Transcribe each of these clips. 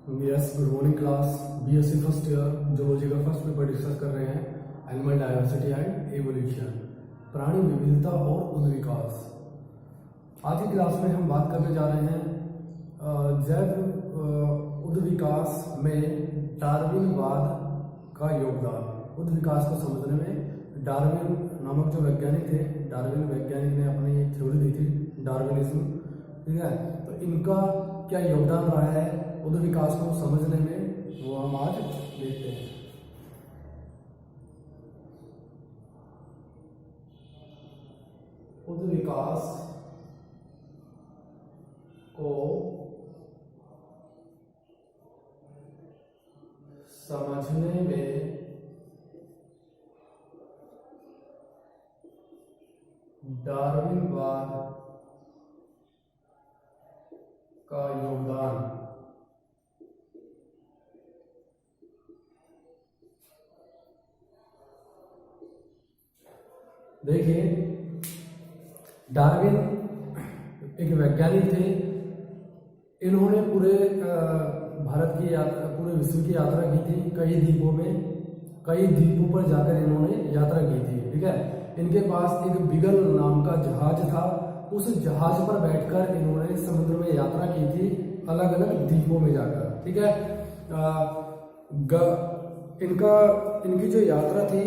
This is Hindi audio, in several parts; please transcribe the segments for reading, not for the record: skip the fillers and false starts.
Yes, good morning class. BSc first year zoology का फर्स्ट पेपर डिस्कस कर रहे हैं, एनिमल डायवर्सिटी एंड एवोल्यूशन, प्राणी विविधता और उद्विकास। आज की क्लास में हम बात करने जा रहे हैं जैव उद्विकास में डार्विनवाद का योगदान। उद्विकास को समझने में डार्विन नामक जो वैज्ञानिक थे, डार्विन वैज्ञानिक ने अपनी एक थ्योरी दी थी, डार्विनिज्म, ठीक है। तो इनका क्या योगदान रहा है उद्विकास को समझने में, वो हम आज देखते हैं। उद्विकास को समझने में डार्विनवाद का योगदान। देखिए, डार्विन एक वैज्ञानिक थे। इन्होंने पूरे भारत की यात्रा, पूरे विश्व की यात्रा की थी। कई द्वीपों पर जाकर इन्होंने यात्रा की थी, ठीक है। इनके पास एक बीगल नाम का जहाज था। उस जहाज पर बैठकर इन्होंने समुद्र में यात्रा की थी, अलग अलग द्वीपों में जाकर, ठीक है। इनकी जो यात्रा थी,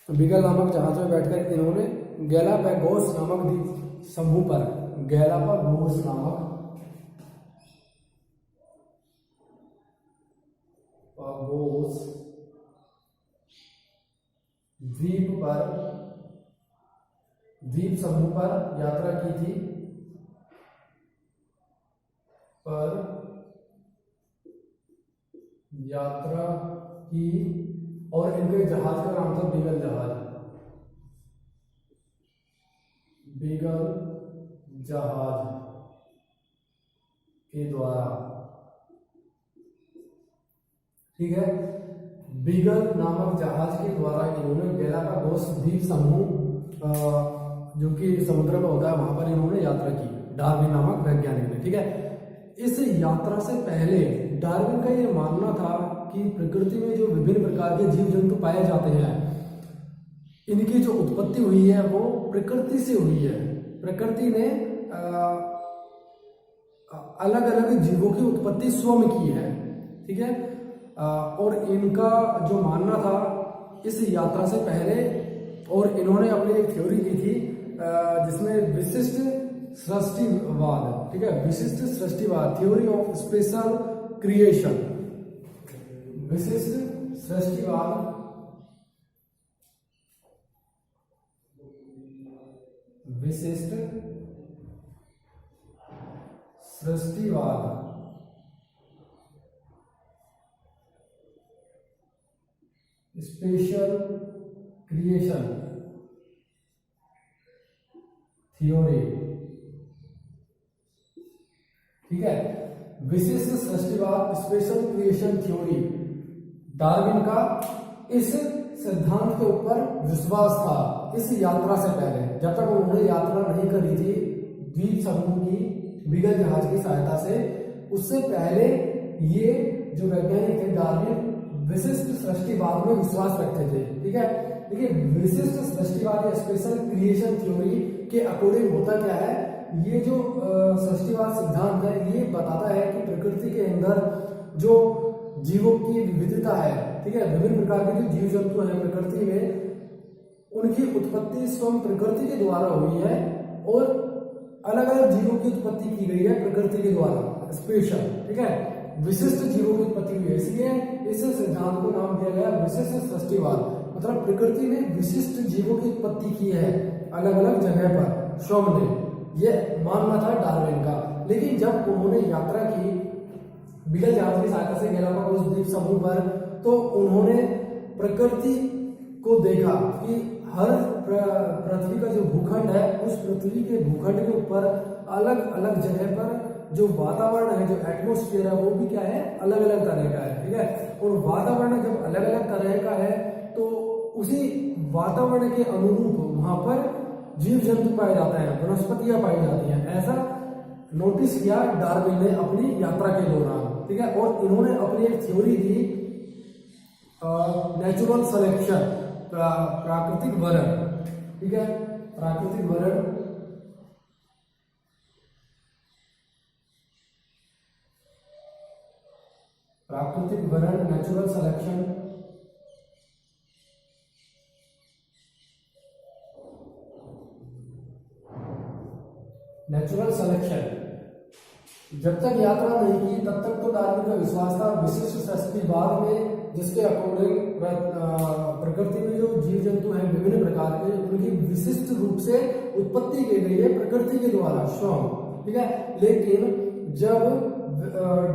बीगल नामक जहाज में बैठकर इन्होंने गैलापागोस नामक द्वीप समूह पर, गैलापागोस नामक द्वीप समूह पर यात्रा की थी। और इनके जहाज का नाम था बीगल जहाज। बीगल जहाज के द्वारा, ठीक है, बीगल नामक जहाज के द्वारा इन्होंने गैलापागोस द्वीप समूह जो कि समुद्र में होता है, वहां पर इन्होंने यात्रा की, डार्विन नामक वैज्ञानिक ने, ठीक है। इस यात्रा से पहले डार्विन का ये मानना था कि प्रकृति में जो विभिन्न प्रकार के जीव जंतु पाए जाते हैं, इनकी जो उत्पत्ति हुई है वो प्रकृति से हुई है। प्रकृति ने अलग अलग जीवों की उत्पत्ति स्वयं की है, ठीक है। और इनका जो मानना था इस यात्रा से पहले, और इन्होंने अपनी एक थ्योरी की थी जिसमें विशिष्ट सृष्टिवाद, ठीक है, विशिष्ट सृष्टिवाद, थ्योरी ऑफ स्पेशल क्रिएशन, विशिष्ट सृष्टिवाद, विशिष्ट सृष्टिवाद, स्पेशल क्रिएशन थ्योरी, ठीक है। विशिष्ट सृष्टिवाद, स्पेशल क्रिएशन थ्योरी, डार्विन का इस सिद्धांत के ऊपर विश्वास था इस यात्रा से पहले, जब तक उन्होंने यात्रा नहीं करी थी द्वीप समूह की बीगल जहाज की सहायता से। उससे पहले ये जो वैज्ञानिक थे डार्विन विशिष्ट सृष्टिवाद में विश्वास रखते थे, ठीक है। देखिए, विशिष्ट सृष्टिवाद या स्पेशल क्रिएशन थ्योरी के अकॉर्डिंग होता क्या है, ये जो सृष्टिवाद सिद्धांत है ये बताता है कि प्रकृति के अंदर जो जीवों की विविधता है, ठीक है, विभिन्न प्रकार के जो जीव जंतु हैं प्रकृति में, उनकी उत्पत्ति स्वयं प्रकृति के द्वारा हुई है, और अलग अलग जीवों की उत्पत्ति की गई है प्रकृति के द्वारा, स्पेशल, ठीक है, विशिष्ट जीवों की उत्पत्ति हुई है। इसलिए इस सिद्धांत को नाम दिया गया विशिष्ट सृष्टिवाद। मतलब प्रकृति ने विशिष्ट जीवों की उत्पत्ति की है अलग अलग जगह पर, स्वयं ने, यह मानना था डार्विन का। लेकिन जब उन्होंने यात्रा की बीगल जहाज की सहायता से गैलापागोस द्वीप समूह पर, तो उन्होंने प्रकृति को देखा कि हर पृथ्वी का जो भूखंड है, उस पृथ्वी के भूखंड के ऊपर अलग अलग जगह पर जो वातावरण है, जो एटमॉस्फेयर है, वो भी क्या है, अलग अलग तरह का है, ठीक है। और वातावरण जब अलग अलग तरह का है तो उसी वातावरण के अनुरूप वहां पर जीव जंतु पाए जाते हैं, वनस्पतियां पाई जाती हैं। ऐसा नोटिस किया डार्विन ने अपनी यात्रा के दौरान, ठीक है। और इन्होंने अपनी एक थ्योरी दी नेचुरल सिलेक्शन, प्राकृतिक वरण, ठीक है, प्राकृतिक वरण, प्राकृतिक वरण, नेचुरल सिलेक्शन, नेचुरल सिलेक्शन। जब तक यात्रा नहीं की तब तक तो डार्विन का विश्वास था विशिष्ट सृष्टिवाद में, जिसके अकॉर्डिंग प्रकृति में जो जीव जंतु हैं विभिन्न प्रकार के, उनकी विशिष्ट रूप से उत्पत्ति की गई है प्रकृति के द्वारा स्वयं, ठीक है। लेकिन जब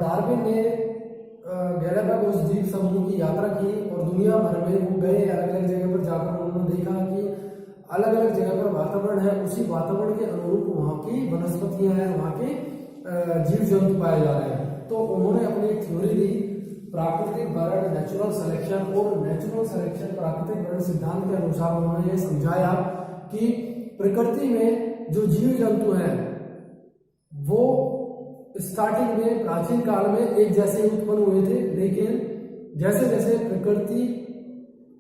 डार्विन ने गैलापागोस द्वीप समूह की यात्रा की और दुनिया भर में वो गए, अलग अलग जगह पर जाकर उन्होंने देखा कि अलग अलग जगह पर वातावरण है, उसी वातावरण के अनुरूप वहाँ की वनस्पतियां हैं, वहाँ के जीव जंतु पाए जा रहे हैं। तो उन्होंने अपनी एक थ्योरी दी प्राकृतिक वरण, नेचुरल सिलेक्शन। और नेचुरल सिलेक्शन, प्राकृतिक वरण सिद्धांत के अनुसार उन्होंने ये समझाया कि प्रकृति में जो जीव जंतु हैं वो स्टार्टिंग में प्राचीन काल में एक जैसे उत्पन्न हुए थे, लेकिन जैसे जैसे प्रकृति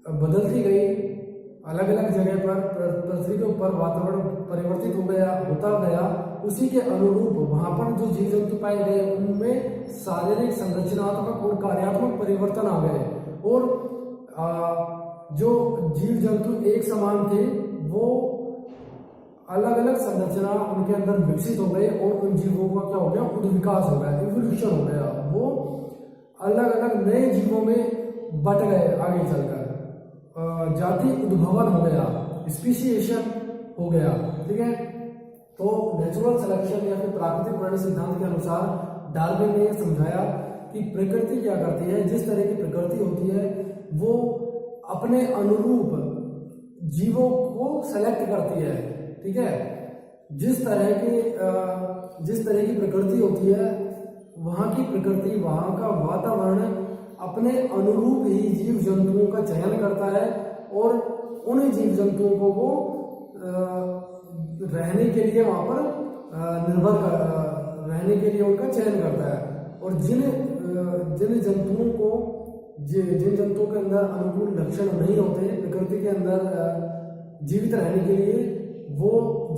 बदलती गई, अलग अलग जगह पर पृथ्वी के ऊपर वातावरण परिवर्तित होता गया, उसी के अनुरूप वहां पर जो जीव जंतु पाए गए उनमें शारीरिक, संरचनात्मक और कार्यात्मक परिवर्तन आ गए। और जो जीव जंतु एक समान थे वो अलग अलग संरचना उनके अंदर विकसित हो गए और उन जीवों का क्या हो गया, उद्विकास हो गया, इवोल्यूशन हो गया। वो अलग अलग नए जीवों में बट गए, आगे चलकर जाति उद्भवन हो गया, स्पीशीएशन हो गया, ठीक है। तो नेचुरल सिलेक्शन या फिर प्राकृतिक वर्ण सिद्धांत के अनुसार डार्विन ने समझाया कि प्रकृति क्या करती है, जिस तरह की प्रकृति होती है वो अपने अनुरूप जीवों को सेलेक्ट करती है, ठीक है। जिस तरह की प्रकृति होती है, वहां की प्रकृति, वहां का वातावरण अपने अनुरूप ही जीव जंतुओं का चयन करता है और उन जीव जंतुओं को वो रहने के लिए वहां पर रहने के लिए उनका चयन करता है। और जिन जंतुओं को, जिन जंतुओं के अंदर अनुकूल लक्षण नहीं होते प्रकृति के अंदर जीवित रहने के लिए, वो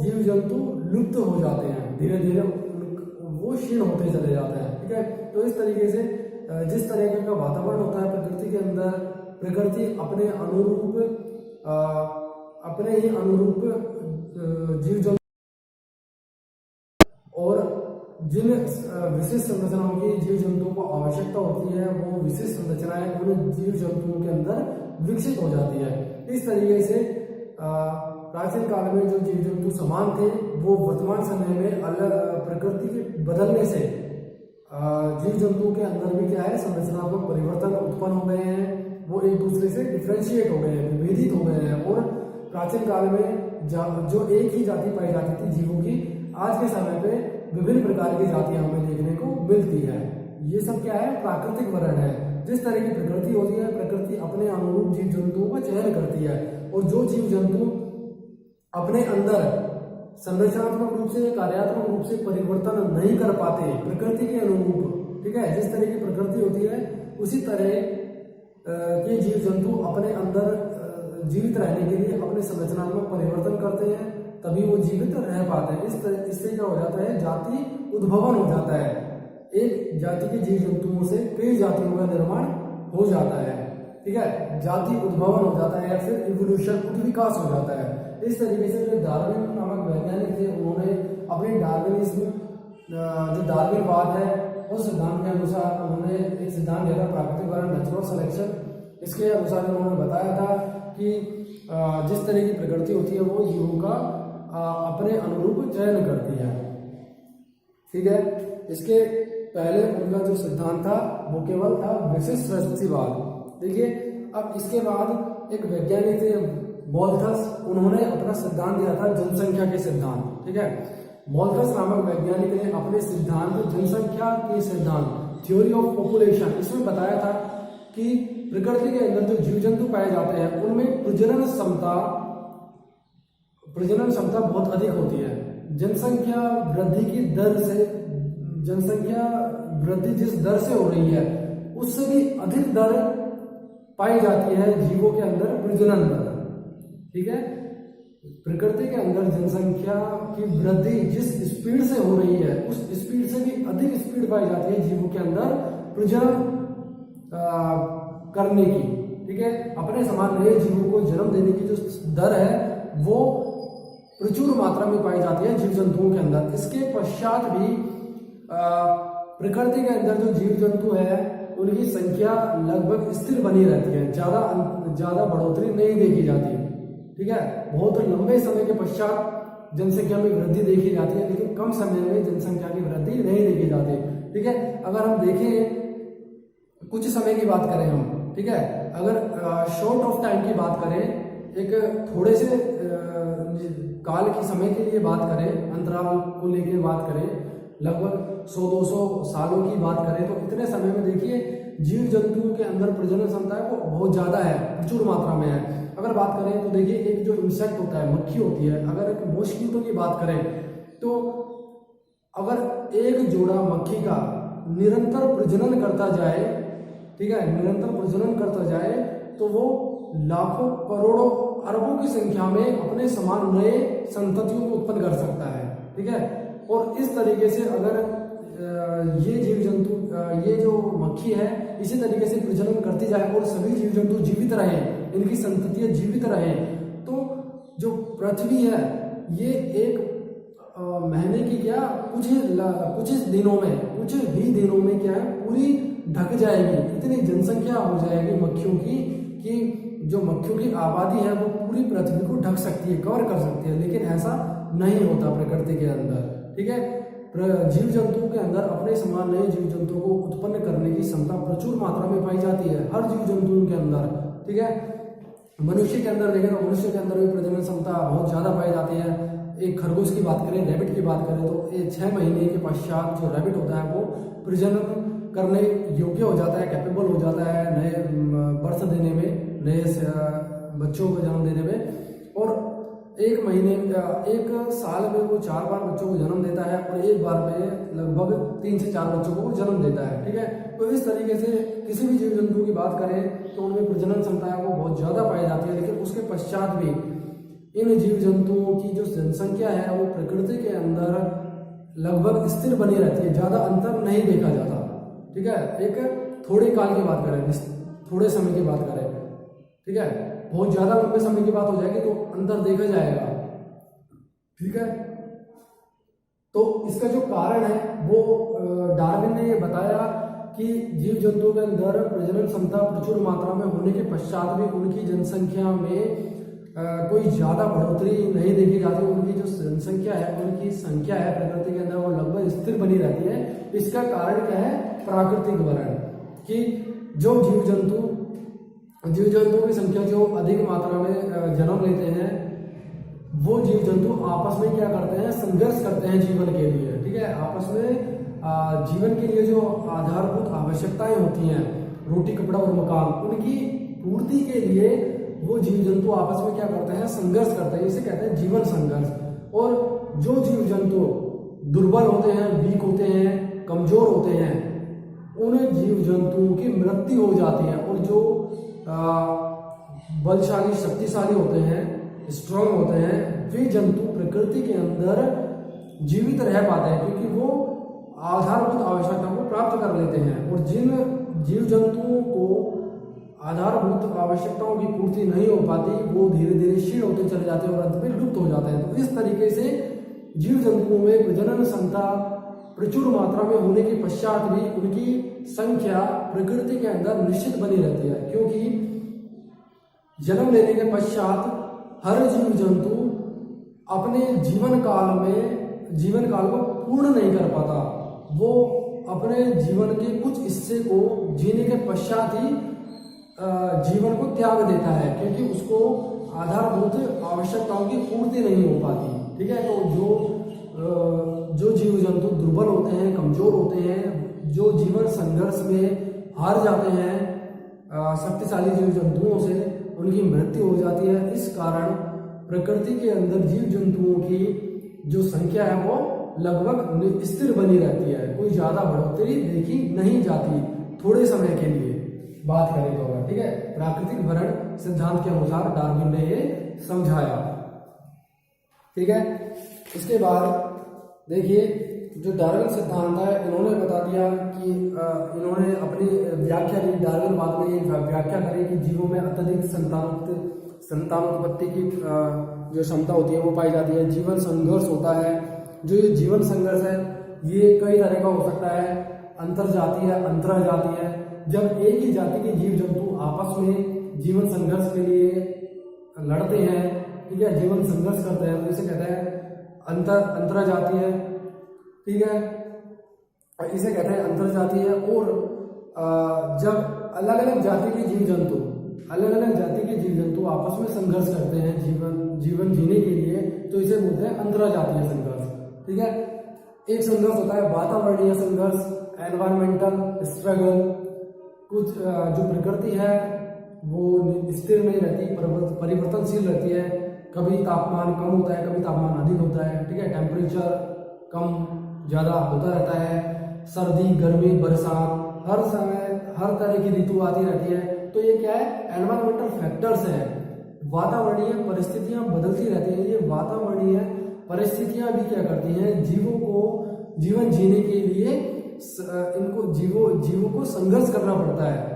जीव जंतु लुप्त हो जाते हैं, धीरे धीरे वो क्षीण होते चले जाते हैं, ठीक है। तो इस तरीके से जिस तरह का वातावरण होता है प्रकृति के अंदर, प्रकृति अपने ही अनुरूप जीव जंतु और जिन विशिष्ट संरचनाओं की जीव जंतुओं को आवश्यकता होती है, वो विशिष्ट संरचनाएं उन जीव जंतुओं के अंदर विकसित हो जाती है। इस तरीके से प्राचीन काल में जो जीव जंतु समान थे वो वर्तमान समय में अलग प्रकृति के बदलने से जीव जंतुओं के अंदर भी क्या है, संरचनात्मक परिवर्तन उत्पन्न हो गए हैं, वो एक दूसरे से डिफ्रेंशिएट हो गए हैं, विभेदित हो गए हैं। और प्राचीन काल में जो एक ही जाति पाई जाती थी जीवों की, आज के समय पे विभिन्न प्रकार की जातियां हमें देखने को मिलती है। ये सब क्या है, प्राकृतिक वर्ण है। जिस तरह की प्रकृति होती है, प्रकृति अपने अनुरूप जीव जंतुओं का चयन करती है, और जो जीव जंतु अपने अंदर संरचनात्मक रूप से, कार्यात्मक रूप से परिवर्तन नहीं कर पाते प्रकृति के अनुरूप, ठीक है, जिस तरह की प्रकृति होती है उसी तरह के जीव जंतु अपने अंदर जीवित रहने के लिए अपने संरचनात्मक परिवर्तन करते हैं, तभी वो जीवित रह पाते हैं। इससे क्या हो जाता है, जाति उद्भवन हो जाता है। एक जाति के जीव जंतुओं से कई जातियों का निर्माण हो जाता है, ठीक है, जाति उद्भवन हो जाता है या फिर इवोल्यूशन, उद्विकास हो जाता है। इस तरीके से जो डार्विन नामक वैज्ञानिक थे, उन्होंने अपने डार्विनिज्म, जो डार्विनवाद है उस सिद्धांत के अनुसार उन्होंने एक सिद्धांत दिया था, प्राकृतिक वर्ण, नेचुरल सिलेक्शन। इसके अनुसार उन्होंने बताया था कि जिस तरह की प्रकृति होती है वो जीवों का अपने अनुरूप चयन करती है, ठीक है। इसके पहले उनका जो सिद्धांत था वो केवल था विशिष्ट सृष्टिवाद। देखिए, अब इसके बाद एक वैज्ञानिक थे मोल्थस, उन्होंने अपना सिद्धांत दिया था जनसंख्या के सिद्धांत, ठीक है। मोल्थस नामक वैज्ञानिक ने अपने सिद्धांत जनसंख्या के सिद्धांत, थ्योरी ऑफ पॉपुलेशन, इसमें बताया था कि प्रकृति के अंदर जो जीव जंतु पाए जाते हैं उनमें प्रजनन क्षमता बहुत अधिक होती है। जनसंख्या वृद्धि की दर से जनसंख्या वृद्धि जिस दर से हो रही है उससे भी अधिक दर पाई जाती है जीवों के अंदर प्रजनन दर। ठीक है, प्रकृति के अंदर जनसंख्या की वृद्धि जिस स्पीड से हो रही है उस स्पीड से भी अधिक स्पीड पाई जाती है जीवों के अंदर प्रजनन करने की। ठीक है, अपने समान नए जीवों को जन्म देने की जो दर है वो प्रचुर मात्रा में पाई जाती है जीव जंतुओं के अंदर। इसके पश्चात भी प्रकृति के अंदर जो जीव जंतु है उनकी संख्या लगभग स्थिर बनी रहती है, ज्यादा बढ़ोतरी नहीं देखी जाती। ठीक है, बहुत लंबे समय के पश्चात जनसंख्या में वृद्धि देखी जाती है, लेकिन कम समय में जनसंख्या की वृद्धि नहीं देखी जाती। ठीक है, अगर हम देखें कुछ समय की बात करें हम, ठीक है, अगर शॉर्ट ऑफ टाइम की बात करें, एक थोड़े से काल की समय के लिए बात करें, अंतराल को लेकर बात करें, लगभग 100-200 सालों की बात करें, तो इतने समय में देखिए जीव जंतुओं के अंदर प्रजनन क्षमता है वो बहुत ज्यादा है, प्रचुर मात्रा में है। अगर बात करें तो देखिए एक जो इंसेक्ट होता है, मक्खी होती है, अगर एक मॉस्किटो की बात करें तो अगर एक जोड़ा मक्खी का निरंतर प्रजनन करता जाए, ठीक है, निरंतर प्रजनन करता जाए तो वो लाखों करोड़ों अरबों की संख्या में अपने समान नए संततियों को उत्पन्न कर सकता है। ठीक है, और इस तरीके से अगर ये जीव जंतु, ये जो मक्खी है इसी तरीके से प्रजनन करती जाए और सभी जीव जंतु जीवित रहें, इनकी संततियां जीवित रहें, तो जो पृथ्वी है ये एक महीने की क्या कुछ दिनों में, कुछ ही दिनों में क्या है पूरी ढक जाएगी। इतनी जनसंख्या हो जाएगी मक्खियों की कि जो मक्खियों की आबादी है वो पूरी पृथ्वी को ढक सकती है, कवर कर सकती है, लेकिन ऐसा नहीं होता प्रकृति के अंदर। ठीक है, जीव जंतुओं के अंदर अपने समान नए जीव जंतुओं को उत्पन्न करने की क्षमता प्रचुर मात्रा में पाई जाती है हर जीव जंतुओं के अंदर। ठीक है, मनुष्य के अंदर देखें तो मनुष्य के अंदर भी प्रजनन क्षमता बहुत ज्यादा पाई जाती है। एक खरगोश की बात करें, रैबिट की बात करें तो ये 6 महीने के पश्चात जो रैबिट होता है वो प्रजनन करने योग्य हो जाता है, कैपेबल हो जाता है नए बर्थ देने में, नए बच्चों को जन्म देने में। और एक साल में वो 4 बार बच्चों को जन्म देता है और एक बार में लगभग 3 से 4 बच्चों को जन्म देता है। ठीक है, तो इस तरीके से किसी भी जीव जंतु की बात करें तो उनमें प्रजनन क्षमता है वो बहुत ज्यादा पाई जाती है, लेकिन उसके पश्चात भी इन जीव जंतुओं की जो जनसंख्या है वो प्रकृति के अंदर लगभग स्थिर बनी रहती है, ज्यादा अंतर नहीं देखा जाता। ठीक है, एक थोड़े काल की बात करें, थोड़े समय की बात करें, ठीक है, बहुत ज्यादा लंबे समय की बात हो जाएगी तो अंतर देखा जाएगा। ठीक है, तो इसका जो कारण है वो डार्विन ने ये बताया कि जीव जंतुओं के अंदर प्रजनन क्षमता प्रचुर मात्रा में होने के पश्चात भी उनकी जनसंख्या में कोई ज्यादा बढ़ोतरी नहीं देखी जाती। उनकी जो जनसंख्या है, उनकी संख्या है प्रकृति के अंदर वो लगभग स्थिर बनी रहती है। इसका कारण क्या है? प्राकृतिक वरण, कि जो जीव जंतुओं की संख्या जो अधिक मात्रा में जन्म लेते हैं वो जीव जंतु आपस में क्या करते हैं? संघर्ष करते हैं जीवन के लिए। ठीक है, आपस में जीवन के लिए जो आधारभूत आवश्यकताएं होती हैं, रोटी कपड़ा और मकान, उनकी पूर्ति के लिए वो जीव जंतु आपस में क्या करते हैं? संघर्ष करते हैं। इसे कहते हैं जीवन संघर्ष। और जो जीव जंतु दुर्बल होते हैं, वीक होते हैं, कमजोर होते हैं, उन जीव जंतुओं की मृत्यु हो जाती है। और जो बलशाली शक्तिशाली होते हैं, स्ट्रांग होते हैं, वे जंतु प्रकृति के अंदर जीवित रह पाते हैं, क्योंकि वो आधारभूत आवश्यकताओं को प्राप्त कर लेते हैं। और जिन जीव जंतुओं को आधारभूत आवश्यकताओं की पूर्ति नहीं हो पाती, वो धीरे धीरे क्षीण होते चले जाते हैं और अंत में लुप्त हो जाते हैं। तो इस तरीके से जीव जंतुओं में प्रजनन क्षमता प्रचुर मात्रा में होने के पश्चात भी उनकी संख्या प्रकृति के अंदर निश्चित बनी रहती है, क्योंकि जन्म लेने के पश्चात हर जीव जंतु अपने जीवन काल को पूर्ण नहीं कर पाता। वो अपने जीवन के कुछ हिस्से को जीने के पश्चात ही जीवन को त्याग देता है, क्योंकि उसको आधारभूत आवश्यकताओं की पूर्ति नहीं हो पाती। ठीक है, तो जो जीव जंतु दुर्बल होते हैं, कमजोर होते हैं, जो जीवन संघर्ष में हार जाते हैं शक्तिशाली जीव जंतुओं से, उनकी मृत्यु हो जाती है। इस कारण प्रकृति के अंदर जीव जंतुओं की जो संख्या है वो लगभग स्थिर बनी रहती है, कोई ज्यादा बढ़ोतरी देखी नहीं जाती थोड़े समय के लिए बात करें तो अगर, ठीक है। प्राकृतिक भरण सिद्धांत के अनुसार डार्विन ने ये समझाया, ठीक है। इसके बाद देखिए जो डार्विन सिद्धांत है इन्होंने बता दिया कि इन्होंने अपनी व्याख्या दी, डार्विनवाद में ये व्याख्या करी कि जीवों में अत्यधिक संतानोत्पत्ति की जो क्षमता होती है वो पाई जाती है। जीवन संघर्ष होता है, जो ये जीवन संघर्ष है ये कई तरह का हो सकता है, अंतर जातीय है, अंतर जातीय है। जब एक ही जाति के जीव जंतु आपस में जीवन संघर्ष के लिए लड़ते हैं, ठीक है, जीवन संघर्ष करते हैं, तो इसे कहते हैं अंतर जातीय, ठीक है, इसे कहते हैं अंतर जातीय। और जब अलग अलग जाति के जीव जंतु आपस में संघर्ष करते हैं जीवन जीने के लिए, तो इसे बोलते हैं अंतरजातीय संघर्ष, ठीक है। एक संघर्ष होता है वातावरणीय संघर्ष, एनवायरमेंटल स्ट्रगल। कुछ जो प्रकृति है वो स्थिर नहीं रहती, परिवर्तनशील रहती है, कभी तापमान कम होता है, कभी तापमान अधिक होता है, ठीक है, टेम्परेचर कम ज्यादा होता रहता है, सर्दी गर्मी बरसात हर समय हर तरह की ऋतु आती रहती है। तो ये क्या है, एनवायरमेंटल फैक्टर्स है, वातावरणीय परिस्थितियां बदलती रहती हैं। ये वातावरणीय परिस्थितियां भी क्या करती हैं, जीवों को जीवन जीने के लिए इनको जीवों को संघर्ष करना पड़ता है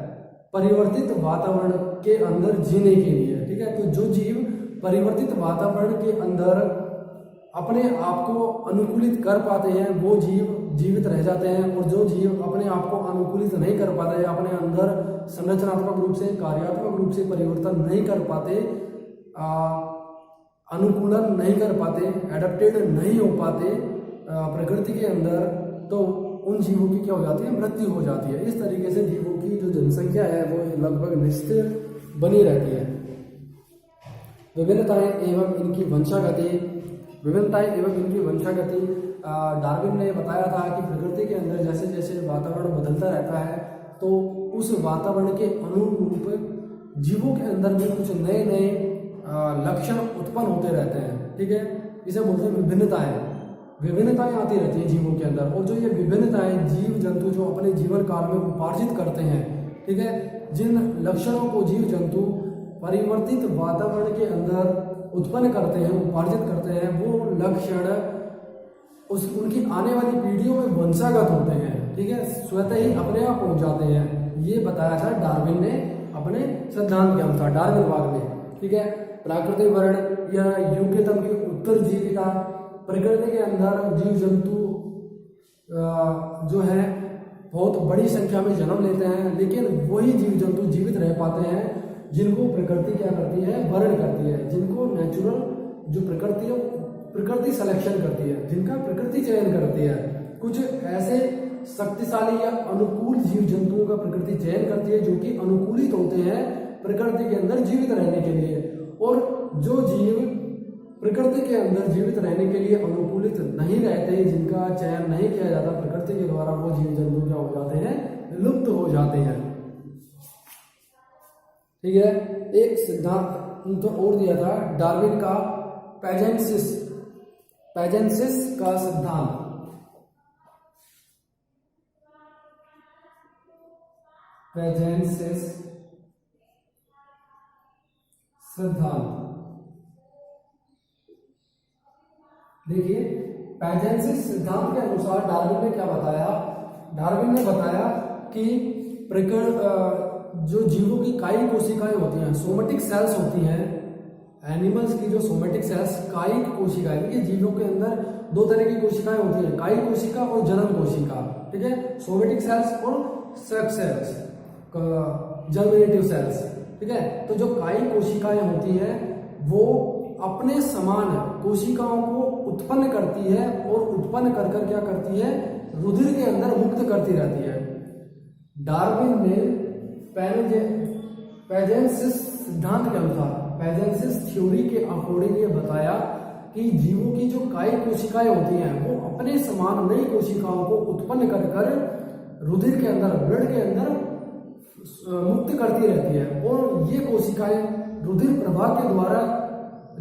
परिवर्तित वातावरण के अंदर जीने के लिए, ठीक है। तो जो जीव परिवर्तित वातावरण के अंदर अपने आप को अनुकूलित कर पाते हैं वो जीव जीवित रह जाते हैं, और जो जीव अपने आप को अनुकूलित नहीं कर पाते, अपने अंदर संरचनात्मक रूप से कार्यात्मक रूप से परिवर्तन नहीं कर पाते, अनुकूलन नहीं कर पाते, एडेप्टेड नहीं हो पाते प्रकृति के अंदर, तो उन जीवों की क्या हो जाती है, मृत्यु हो जाती है। इस तरीके से जीवों की जो जनसंख्या है वो लगभग निश्चित बनी रहती है। विभिन्नताएं एवं इनकी वंशागति डार्विन ने बताया था कि प्रकृति के अंदर जैसे जैसे वातावरण बदलता रहता है तो उस वातावरण के अनुरूप जीवों के अंदर भी कुछ नए नए लक्षण उत्पन्न होते रहते हैं, ठीक है। इसे बोलते हैं विभिन्नताएं आती रहती हैं जीवों के अंदर, और जो ये विभिन्नताएं जीव जंतु जो अपने जीवन काल में उपार्जित करते हैं, ठीक है, जिन लक्षणों को जीव जंतु परिवर्तित वातावरण के अंदर उत्पन्न करते हैं, उपार्जित करते हैं, वो लक्षण उनकी आने वाली पीढ़ियों में वंशागत होते हैं, ठीक है, स्वतः ही अपने आप पहुंच जाते हैं। ये बताया था डार्विन ने अपने सिद्धांत के अनुसार, डार्विनवाद में, ठीक है। प्राकृतिक वर्ण या युगतम की उत्तरजीविता, प्रकृति के अंदर जीव जंतु जो है बहुत बड़ी संख्या में जन्म लेते हैं, लेकिन वही जीव जंतु जीवित रह पाते हैं जिनको प्रकृति क्या करती है, वर्ण करती है, जिनको नेचुरल जो प्रकृति है प्रकृति सिलेक्शन करती है, जिनका प्रकृति चयन करती है। कुछ ऐसे शक्तिशाली या अनुकूल जीव जंतुओं का प्रकृति चयन करती है जो कि अनुकूलित होते हैं प्रकृति के अंदर जीवित रहने के लिए, और जो जीव प्रकृति के अंदर जीवित रहने के लिए अनुकूलित नहीं रहते, जिनका चयन नहीं किया जाता प्रकृति के द्वारा, वो जीव जंतु क्या हो जाते हैं, लुप्त हो जाते हैं, ठीक है। एक सिद्धांत और दिया था डार्विन का पैजेंसिस का सिद्धांत। पैजेंसिस सिद्धांत देखिए, पैजेंसिस सिद्धांत के अनुसार डार्विन ने क्या बताया, डार्विन ने बताया कि जो जीवों की कायिक कोशिकाएं होती हैं, सोमेटिक सेल्स होती हैं, एनिमल्स की जो सोमेटिक सेल्स कायिक कोशिकाएं, देखिए जीवों के अंदर दो तरह की कोशिकाएं होती हैं, कायिक कोशिका और जनन कोशिका, ठीक है, सोमेटिक सेल्स और सेक्स सेल्स, जर्मिनेटिव सेल्स, ठीक है। तो जो कायिक कोशिकाएं होती हैं वो अपने समान कोशिकाओं को उत्पन्न करती है, और उत्पन्न कर कर क्या करती है, रुधिर के अंदर मुक्त करती रहती है। डार्विन ने पैजेंसिस सिद्धांत के अनुसार, पैजेंसिस थ्योरी के अकॉर्डिंग ये बताया कि जीवों की जो कायिक कोशिकाएं होती हैं वो अपने समान नई कोशिकाओं को उत्पन्न कर कर रुधिर के अंदर, ब्लड के अंदर मुक्त करती रहती है, और ये कोशिकाएं रुधिर प्रवाह के द्वारा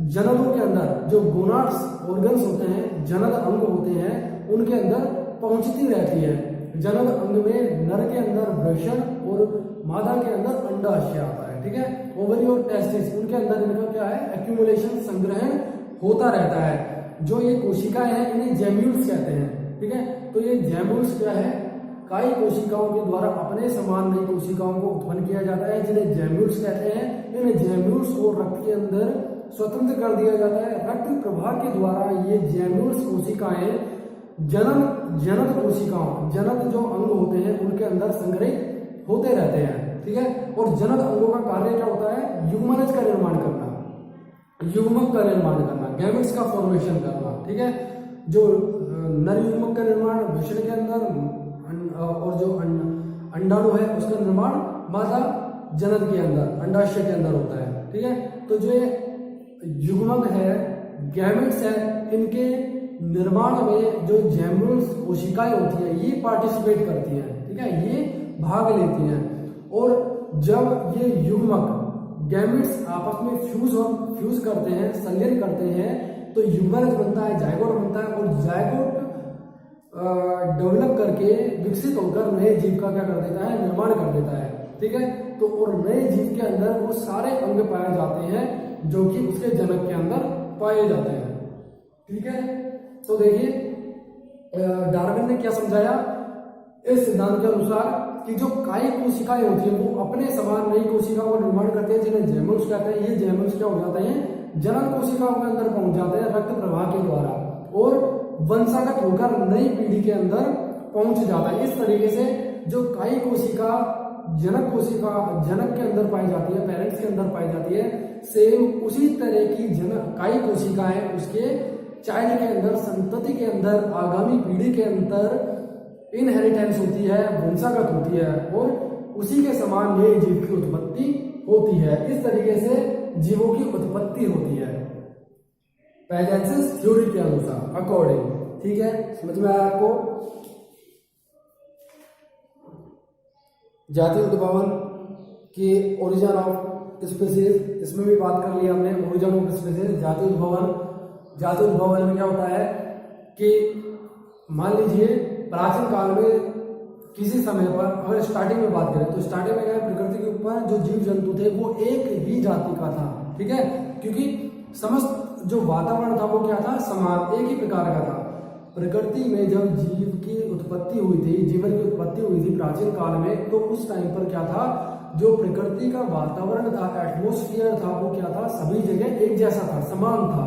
जननों के अंदर जो गोनाड्स ऑर्गन्स होते हैं, जनन अंग होते हैं, उनके अंदर पहुंचती रहती है। जनन अंग में नर के अंदर वृषण और मादा के अंदर अंडाशय आता है, ठीक है। ओवरी और टेस्टिस उनके अंदर इनका क्या है, एक्यूमुलेशन, संग्रहण होता रहता है। जो ये कोशिकाएं हैं इन्हें जेम्यूल्स कहते हैं, ठीक है। तो ये जेम्यूल्स क्या है, काई कोशिकाओं के द्वारा अपने समान नई कोशिकाओं को उत्पन्न किया जाता है, जिन्हें जेम्यूल्स कहते हैं। इन जेम्यूल्स को रक्त के अंदर स्वतंत्र कर दिया जाता है। रक्त प्रवाह के द्वारा ये जेम्यूल्स कोशिकाएं जनन कोशिकाओं, जनन जो अंग होते हैं उनके अंदर संग्रहित होते रहते हैं, ठीक है। और जनन अंगों का कार्य क्या होता है, युग्मनज का निर्माण करना, युग्मक का निर्माण करना, गैमेट्स का फॉर्मेशन करना, ठीक है। जो नर युग्मक का निर्माण वृषण के अंदर और जो अंडाणु है उसका निर्माण मादा जनन के अंदर, अंडाशय के अंदर होता है, ठीक है। तो जो युग्मक है, गैमेट्स है, इनके निर्माण में जो जेम्यूल्स कोशिकाएं होती है ये पार्टिसिपेट करती हैं, ठीक है, ये भाग लेती हैं। और जब ये युग्मक गैमेट्स आपस में फ्यूज करते हैं, संलयन करते हैं, तो युग्मनज बनता है, जायगोट बनता है। और जायगोट डेवलप करके विकसित होकर नए जीव का क्या कर देता है, निर्माण कर देता है, ठीक है। तो और नए जीव के अंदर वो सारे अंग पाए जाते हैं जो कि उसके जनक के अंदर पाए जाते हैं, ठीक है। तो देखिए डार्विन ने क्या समझाया इस सिद्धांत के अनुसार कि जो कायिक कोशिकाएं होती हैं वो अपने समान नई कोशिकाओं का निर्माण करते हैं, जिन्हें जेम्यूल्स कहते हैं। ये जेम्यूल्स क्या हो जाते हैं, जनन कोशिकाओं के अंदर पहुंच जाते हैं रक्त प्रवाह के द्वारा, और वंशागत होकर नई पीढ़ी के अंदर पहुंच जाता है। इस तरीके से जो कायिक कोशिका जनक के अंदर पाई जाती है, पेरेंट्स के अंदर पाई जाती है, सेम उसी तरह की कायिक कोशिकाएं उसके चाइल्ड के अंदर, संतति के अंदर, आगामी पीढ़ी के अंदर इनहेरिटेंस होती है, वंशागत होती है, और उसी के समान नए जीव की उत्पत्ति होती है। इस तरीके से जीवों की उत्पत्ति होती है पैगेन्सिस थ्योरी के अनुसार, अकॉर्डिंग, ठीक है। समझ में आया आपको। जाति उद्भावन के ओरिजिन ऑफ स्पीसीज, इसमें भी बात कर लिया हमने, ओरिजिन ऑफ स्पीसीज, जाति उद्भावन में क्या होता है कि मान लीजिए प्राचीन काल में किसी समय पर, अगर स्टार्टिंग में बात करें तो स्टार्टिंग में क्या है, प्रकृति के ऊपर जो जीव जंतु थे वो एक ही जाति का था, ठीक है। क्योंकि समस्त जो वातावरण था वो क्या था, समान, एक ही प्रकार का था। प्रकृति में जब जीव की उत्पत्ति हुई थी, जीवन की उत्पत्ति हुई थी प्राचीन काल में, तो उस टाइम पर क्या था, जो प्रकृति का वातावरण था, एटमोस्फियर था, वो क्या था, सभी जगह एक जैसा था, समान था,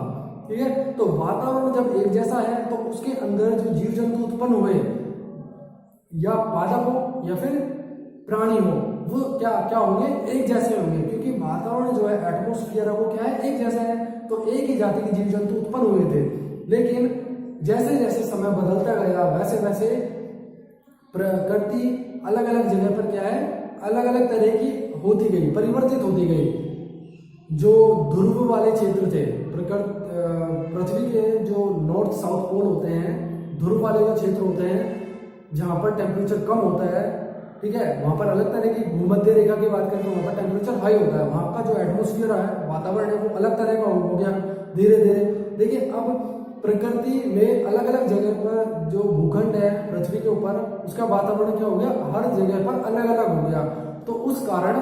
ठीक है। तो वातावरण जब एक जैसा है तो उसके अंदर जो जीव जंतु उत्पन्न हुए, या पादप हो या फिर प्राणी हो, वो क्या क्या होंगे, एक जैसे होंगे, क्योंकि वातावरण जो है, एटमोस्फियर है, वो क्या है, एक जैसा है। तो एक ही जाति के जीव जंतु उत्पन्न हुए थे। लेकिन जैसे जैसे समय बदलता गया वैसे वैसे प्रकृति अलग अलग जगह पर क्या है, अलग अलग तरह की होती गई, परिवर्तित होती गई। जो ध्रुव वाले क्षेत्र थे, पृथ्वी के जो नॉर्थ साउथ पोल होते हैं, ध्रुव वाले जो क्षेत्र होते हैं जहां पर टेम्परेचर कम होता है, ठीक है, वहां पर अलग तरह की भूमध्य रेखा की बात करें तो वहां पर टेम्परेचर हाई होता है, वहां का जो एटमोस्फियर है, वातावरण है, वो अलग तरह का हो गया धीरे धीरे। देखिए अब प्रकृति में अलग अलग जगह पर जो भूखंड है पृथ्वी के ऊपर, उसका वातावरण क्या हो गया, हर जगह पर अलग अलग हो गया। तो उस कारण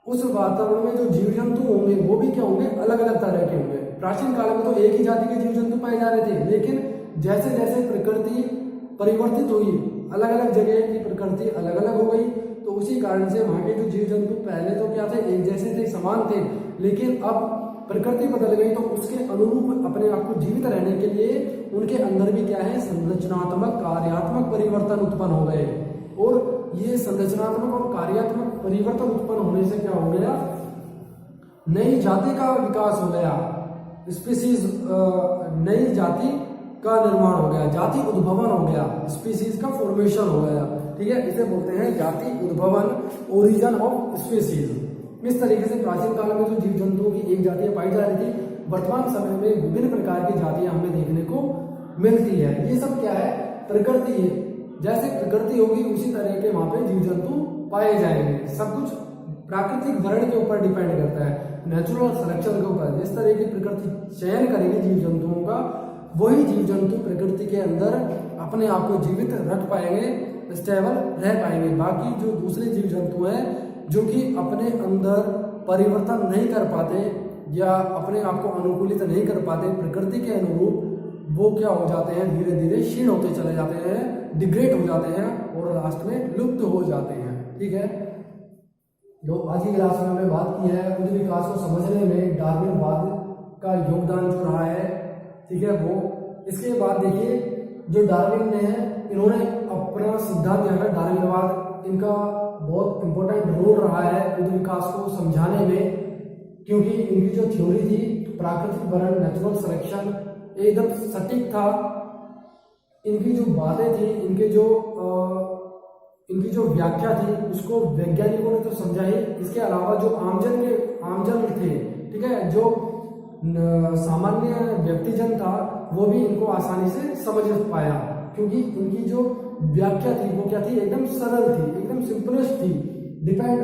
उस वातावरण में जो जीव जंतु होंगे वो भी क्या होंगे, अलग अलग तरह के होंगे। प्राचीन काल में तो एक ही जाति के जीव जंतु पाए जा रहे थे, लेकिन जैसे जैसे प्रकृति परिवर्तित हुई, अलग अलग जगह की प्रकृति अलग अलग हो गई, तो उसी कारण से वहां के जो जीव जंतु पहले तो क्या थे, एक जैसे थे, समान थे, लेकिन अब प्रकृति बदल गई तो उसके अनुरूप अपने आप को जीवित रहने के लिए उनके अंदर भी क्या है, संरचनात्मक कार्यात्मक परिवर्तन उत्पन्न हो गए। और ये संरचनात्मक और कार्यात्मक परिवर्तन उत्पन्न होने से क्या हो गया, नई जाति का विकास हो गया, स्पीसीज, नई जाति का निर्माण हो गया, जाति उद्भवन हो गया, स्पीसीज का फॉर्मेशन हो गया, ठीक है। इसे बोलते हैं जाति उद्भवन, ओरिजिन ऑफ स्पीसीज। इस तरीके से प्राचीन काल में जो जीव जंतुओं की एक जातियां पाई जा रही थी, वर्तमान समय में विभिन्न प्रकार की जातियां हमें देखने को मिलती है। ये सब क्या है, प्रकृति है, जैसे प्रकृति होगी उसी तरह के वहां पे जीव जंतु पाए जाएंगे। सब कुछ प्राकृतिक वर्ण के ऊपर डिपेंड करता है, नेचुरल सिलेक्शन के ऊपर। जिस तरह की प्रकृति चयन करेगी जीव जंतुओं का, वही जीव जंतु प्रकृति के अंदर अपने आप को जीवित रख पाएंगे, स्टेबल रह पाएंगे। बाकी जो दूसरे जीव जंतु हैं जो कि अपने अंदर परिवर्तन नहीं कर पाते या अपने आप को अनुकूलित नहीं कर पाते प्रकृति के अनुरूप, वो क्या हो जाते हैं, धीरे धीरे क्षीण होते चले जाते हैं, डिग्रेड हो जाते हैं और लास्ट में लुप्त हो जाते हैं। ठीक है, जो आज की क्लास में हमने बात की है उस विकास को समझने में डार्विनवाद का योगदान जो रहा है, ठीक है वो। इसके बाद देखिए जो डार्विन ने है, इन्होंने अपना सिद्धांत दिया है डार्विनवाद, इनका बहुत इंपॉर्टेंट रोल रहा है उस विकास को समझाने में, क्योंकि इनकी जो थ्योरी थी प्राकृतिक वर्ण, नेचुरल सिलेक्शन, एकदम सटीक था। इनकी जो बातें थी, इनकी जो व्याख्या थी उसको वैज्ञानिकों ने तो समझा ही, इसके अलावा जो आमजन थे, ठीक है, जो सामान्य व्यक्तिजन था वो भी इनको आसानी से समझ पाया, क्योंकि इनकी जो व्याख्या थी वो क्या थी, एकदम सरल थी, एकदम सिंपलेस्ट थी। डिपेंड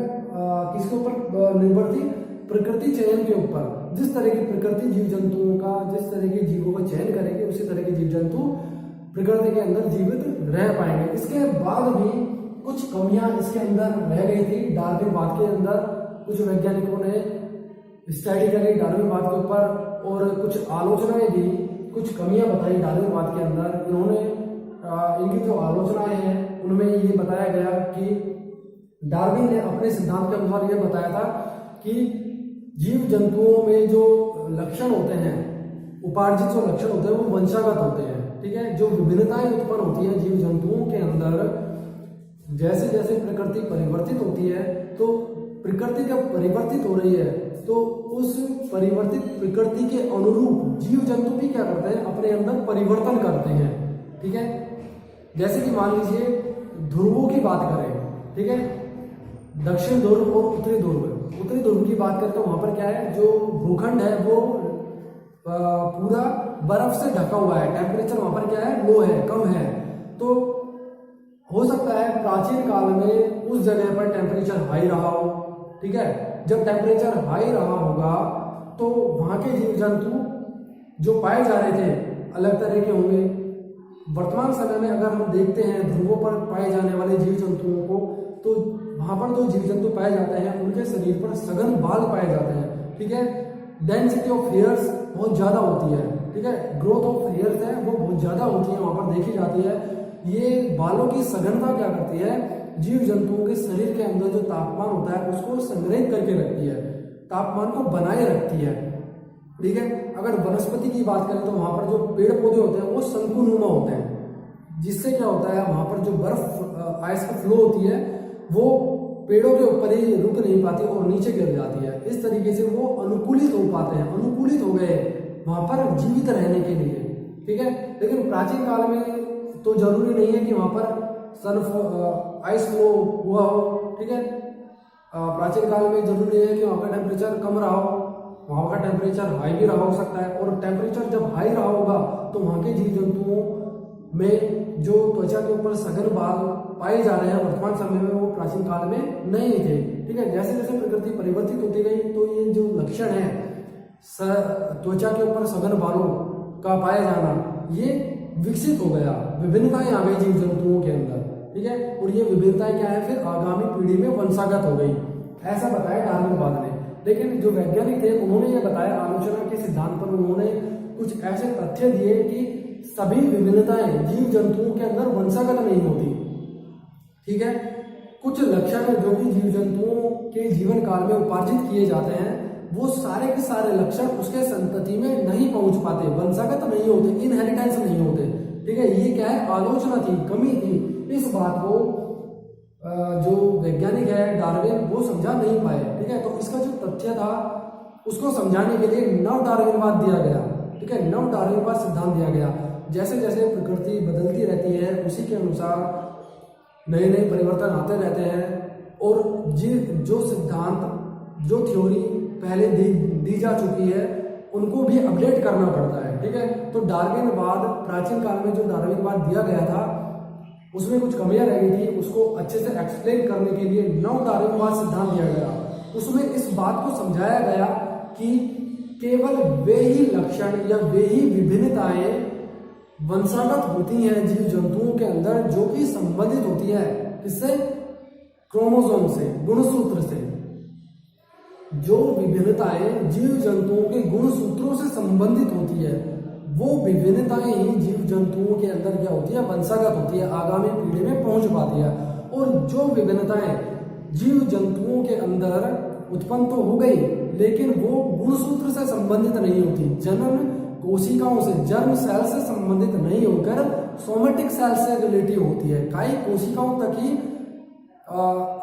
किसके ऊपर निर्भर थी, प्रकृति चयन के ऊपर। जिस तरह की प्रकृति जीव जंतुओं का, जिस तरह के जीवों का चयन करेगी उसी तरह के जीव जंतु प्रकृति के अंदर जीवित रह पाएंगे। इसके बाद भी कुछ कमियां इसके अंदर रह गई थी डार्विनवाद के अंदर। कुछ वैज्ञानिकों ने स्टडी करी डार्विनवाद के ऊपर और कुछ आलोचनाएं दी, कुछ कमियां बताई डार्विनवाद के अंदर। इन्होंने इनकी जो आलोचनाएं हैं उनमें ये बताया गया कि डार्विन ने अपने सिद्धांत के अनुसार ये बताया था कि जीव जंतुओं में जो लक्षण होते हैं, उपार्जित जो लक्षण होते हैं वो वंशागत होते हैं। ठीक है, जो विभिन्नताएं उत्पन्न होती है जीव जंतुओं के अंदर, जैसे जैसे प्रकृति परिवर्तित होती है, तो प्रकृति जब परिवर्तित हो रही है तो उस परिवर्तित प्रकृति के अनुरूप जीव जंतु भी क्या करते हैं, अपने अंदर परिवर्तन करते हैं। ठीक है, जैसे कि मान लीजिए ध्रुवों की बात करें, ठीक है, दक्षिण ध्रुव और उत्तरी ध्रुव। उत्तरी ध्रुव की बात करें तो वहां पर क्या है, जो भूखंड है वो पूरा बर्फ से ढका हुआ है, टेम्परेचर वहां पर क्या है, लो है, कम है। तो हो सकता है प्राचीन काल में उस जगह पर टेम्परेचर हाई रहा हो। ठीक है, जब टेम्परेचर हाई रहा होगा तो वहां के जीव जंतु जो पाए जा रहे थे अलग तरह के होंगे। वर्तमान समय में अगर हम देखते हैं ध्रुवों पर पाए जाने वाले जीव जंतुओं को, तो वहां पर जो जीव जंतु पाए जाते हैं उनके शरीर पर सघन बाल पाए जाते हैं। ठीक है, डेंसिटी ऑफ हेयर्स बहुत ज्यादा होती है। ठीक है, ग्रोथ ऑफ हेयर्स है वो बहुत ज्यादा होती है, वहां पर देखी जाती है। ये बालों की सघनता क्या करती है, जीव जंतुओं के शरीर के अंदर जो तापमान होता है उसको संग्रहित करके रखती है, तापमान को बनाए रखती है। ठीक है, अगर वनस्पति की बात करें तो वहां पर जो पेड़ पौधे होते हैं वो शंकुनुमा होते हैं, जिससे क्या होता है वहां पर जो बर्फ आइस की फ्लो होती है वो पेड़ों के ऊपर ही रुक नहीं पाती और नीचे गिर जाती है। इस तरीके से वो अनुकूलित हो पाते हैं, अनुकूलित हो गए वहां पर जीवित रहने के लिए। ठीक है, लेकिन प्राचीन काल में तो जरूरी नहीं है कि वहां पर आइस फ्लो हुआ हो। ठीक है, प्राचीन काल में जरूरी नहीं है कि वहां का टेम्परेचर कम रहा हो, वहां का टेम्परेचर हाई भी रहा हो सकता है। और टेम्परेचर जब हाई रहा होगा तो वहां के जीव जंतुओं में जो त्वचा के ऊपर सघन बाल पाए जा रहे हैं वर्तमान समय में, वो प्राचीन काल में नहीं थे। ठीक है, जैसे जैसे प्रकृति परिवर्तित होती गई तो ये जो लक्षण है त्वचा के ऊपर सघन बालों का पाया जाना, ये विकसित हो गया, विभिन्नताएं आ गई जीव जंतुओं के अंदर। ठीक है, और ये विभिन्नताएं क्या है, फिर आगामी पीढ़ी में वंशागत हो गई, ऐसा बताया डार्विनवाद ने। लेकिन जो वैज्ञानिक थे उन्होंने ये बताया, आलोचना के सिद्धांत पर उन्होंने कुछ ऐसे तथ्य दिए कि सभी विभिन्नताएं जीव जंतुओं के अंदर वंशागत नहीं होती। ठीक है, कुछ लक्षण जो कि जीव जंतुओं के जीवन काल में उपार्जित किए जाते हैं वो सारे के सारे लक्षण उसके संतति में नहीं पहुंच पाते, वंशागत नहीं होते, इनहेरिटेंस नहीं होते। ठीक है, ये क्या है, आलोचना थी, कमी थी। इस बात को जो वैज्ञानिक है डार्विन वो समझा नहीं पाए। ठीक है, तो इसका जो तथ्य था उसको समझाने के लिए नव डार्विनवाद दिया गया। ठीक है, नव डार्विनवाद सिद्धांत दिया गया। जैसे जैसे प्रकृति बदलती रहती है उसी के अनुसार नए नए परिवर्तन आते रहते हैं, और जो सिद्धांत, जो थ्योरी पहले दी जा चुकी है उनको भी अपडेट करना पड़ता है। ठीक है, तो डार्विनवाद प्राचीन काल में जो डार्विनवाद दिया गया था उसमें कुछ कमियां रह गई थी, उसको अच्छे से एक्सप्लेन करने के लिए नव डार्विनवाद सिद्धांत दिया गया। उसमें इस बात को समझाया गया कि केवल वे ही लक्षण या वे ही विभिन्नताएं वंशागत होती हैं जीव जंतुओं के अंदर, जो कि संबंधित होती है किससे? क्रोमोसोम से, गुणसूत्र से। जो विभिन्नताएं जीव जंतुओं के गुणसूत्रों से संबंधित होती है, वो विभिन्नताएं ही जीव जंतुओं के अंदर क्या होती है? वंशागत होती है, आगामी पीढ़ी में पहुंच पाती है। और जो विभिन्नताएं जीव जंतुओं के अंदर उत्पन्न तो हो गई, लेकिन वो गुणसूत्र से संबंधित नहीं होती, जन्म कोशिकाओं से, जर्म सेल से संबंधित नहीं होकर सोमेटिक सेल से रिलेटिव होती है, कई कोशिकाओं तक ही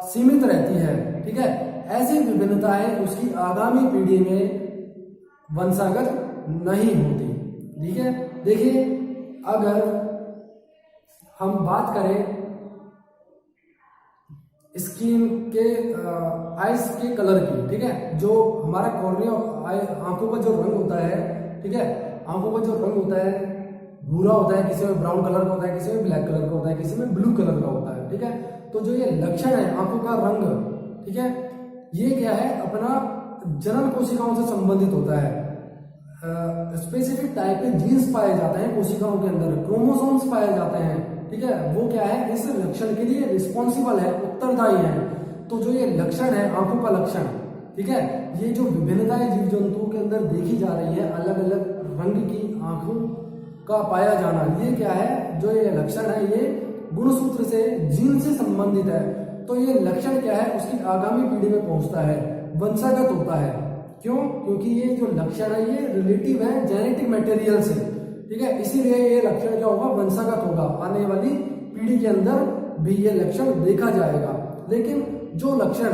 सीमित रहती है। ठीक है, ऐसी विभिन्नताएं उसकी आगामी पीढ़ी में वंशागत नहीं होती। ठीक है, देखिए अगर हम बात करें स्किन के आइस के कलर की, ठीक है, जो हमारा कॉर्निया आंखों का जो रंग होता है, ठीक है, आंखों का जो रंग होता है भूरा होता है, किसी में ब्राउन कलर का होता है, किसी में ब्लैक कलर का होता है, किसी में ब्लू कलर का होता है। ठीक है, तो जो ये लक्षण है आंखों का रंग, ठीक है, ये क्या है? अपना जनन कोशिकाओं से संबंधित होता है। स्पेसिफिक टाइप के जीन्स पाए जाते हैं कोशिकाओं के अंदर, क्रोमोसोम्स पाए जाते हैं। ठीक है, वो क्या है? इस लक्षण के लिए रिस्पॉन्सिबल है, उत्तरदायी है। तो जो ये लक्षण है आंखों का लक्षण, ठीक है, ये जो विभिन्नताएं जीव जंतुओं के अंदर देखी जा रही है, अलग अलग रंग की आंखों का पाया जाना, ये क्या है? जो ये लक्षण है ये गुणसूत्र से, जीन से संबंधित है। तो ये लक्षण क्या है? उसकी आगामी पीढ़ी में पहुंचता है, वंशागत होता है। क्यों? क्योंकि ये जो लक्षण है ये रिलेटिव है जेनेटिक मटेरियल से। ठीक है, इसीलिए ये लक्षण क्या होगा? वंशागत होगा, आने वाली पीढ़ी के अंदर भी ये लक्षण देखा जाएगा। लेकिन जो लक्षण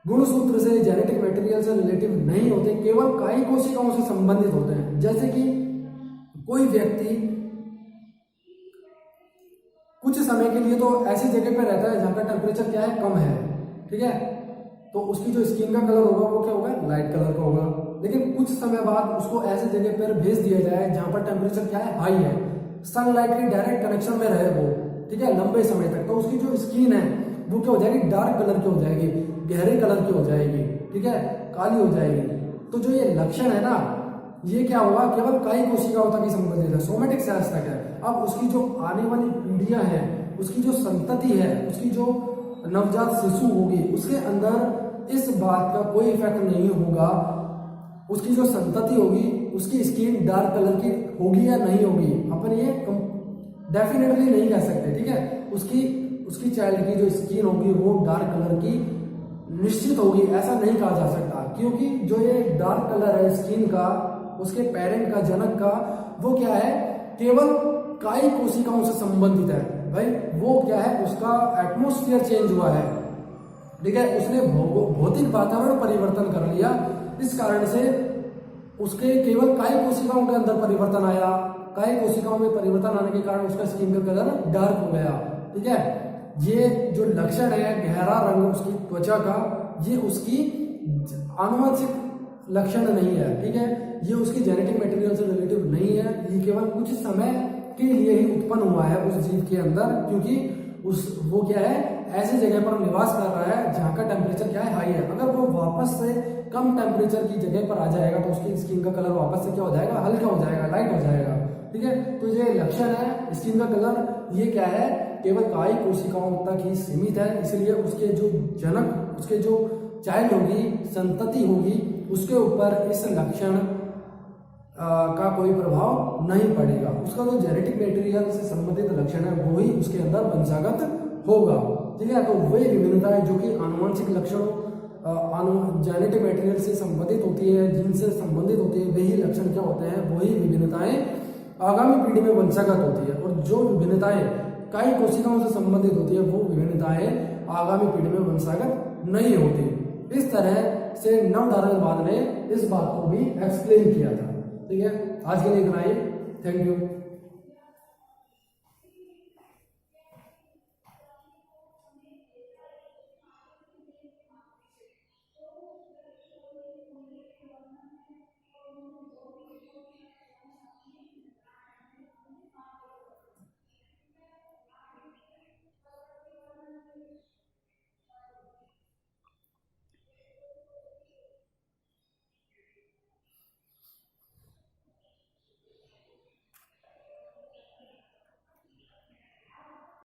गुणसूत्र से, जेनेटिक मटेरियल से रिलेटिव नहीं होते, केवल कई कोशिकाओं से संबंधित होते हैं। जैसे कि कोई व्यक्ति कुछ समय के लिए तो ऐसी जगह पर रहता है जहां का टेम्परेचर क्या है? कम है। ठीक है, तो उसकी जो स्किन का कलर होगा वो क्या होगा? लाइट कलर का होगा। लेकिन कुछ समय बाद उसको ऐसी जगह पर भेज दिया जाए जहां पर टेम्परेचर क्या है? हाई है, सनलाइट के डायरेक्ट कनेक्शन में रहे वो, ठीक है, लंबे समय तक, तो उसकी जो स्किन है वो क्या हो जाएगी? डार्क कलर की हो जाएगी, गहरे कलर की हो जाएगी, ठीक है, काली हो जाएगी। तो जो ये लक्षण है ना, ये क्या होगा? केवल कई कोशिकाओं तक ही संबंधित है, सोमेटिक सेल्स तक है। अब उसकी जो आने वाली पीढ़ियां हैं, उसकी जो संतति है, उसकी जो नवजात शिशु होगी, उसके अंदर इस बात का कोई इफेक्ट नहीं होगा। उसकी जो संतति होगी उसकी स्किन डार्क कलर की होगी या नहीं होगी, अपन ये डेफिनेटली नहीं कह सकते। ठीक है, उसकी चाइल्ड की जो स्किन होगी वो डार्क कलर की निश्चित होगी, ऐसा नहीं कहा जा सकता। क्योंकि जो ये डार्क कलर है स्किन का, उसके पेरेंट का, जनक का, वो क्या है? केवल कई कोशिकाओं से संबंधित है भाई। वो क्या है? उसका एटमॉस्फेयर चेंज हुआ है, ठीक है, उसने भौतिक वातावरण परिवर्तन कर लिया, इस कारण से उसके केवल कई कोशिकाओं के अंदर परिवर्तन आया। कई कोशिकाओं में परिवर्तन आने के कारण उसका स्किन का कलर डार्क हो गया। ठीक है, ये जो लक्षण है गहरा रंग उसकी त्वचा का, ये उसकी आनुवंशिक लक्षण नहीं है। ठीक है, ये उसकी जेनेटिक मटेरियल से रिलेटिव नहीं है, ये केवल कुछ समय के लिए ही उत्पन्न हुआ है उस जीव के अंदर, क्योंकि वो क्या है? ऐसी जगह पर निवास कर रहा है जहां का टेम्परेचर क्या है? हाई है। अगर वो वापस से कम टेम्परेचर की जगह पर आ जाएगा तो उसकी स्किन का कलर वापस से क्या हो जाएगा? हल्का हो जाएगा, लाइट हो जाएगा। ठीक है, तो ये लक्षण है स्किन का कलर, ये क्या है? केवल कई कोशिकाओं तक ही सीमित है। इसलिए उसके जो जनक, उसके जो चाइल्ड होगी, संतति होगी, उसके ऊपर इस लक्षण का कोई प्रभाव नहीं पड़ेगा। उसका जो जेनेटिक मटेरियल से संबंधित लक्षण है वो ही उसके अंदर वंशागत होगा। ठीक है, तो वही विभिन्नताएं जो कि आनुवंशिक लक्षणों, जेनेटिक मटेरियल से संबंधित होती है, जीन से संबंधित होती है, वही लक्षण क्या होते हैं? वही विभिन्नताएं आगामी पीढ़ी में वंशागत होती है। और जो विभिन्नताएं कई कोशिकाओं से संबंधित होती है वो विभिन्नताएं आगामी पीढ़ी में वंशागत नहीं होती। इस तरह से नव डार्विनवाद ने इस बात को भी एक्सप्लेन किया था। ठीक है, आज के लिए इतना ही। Thank you.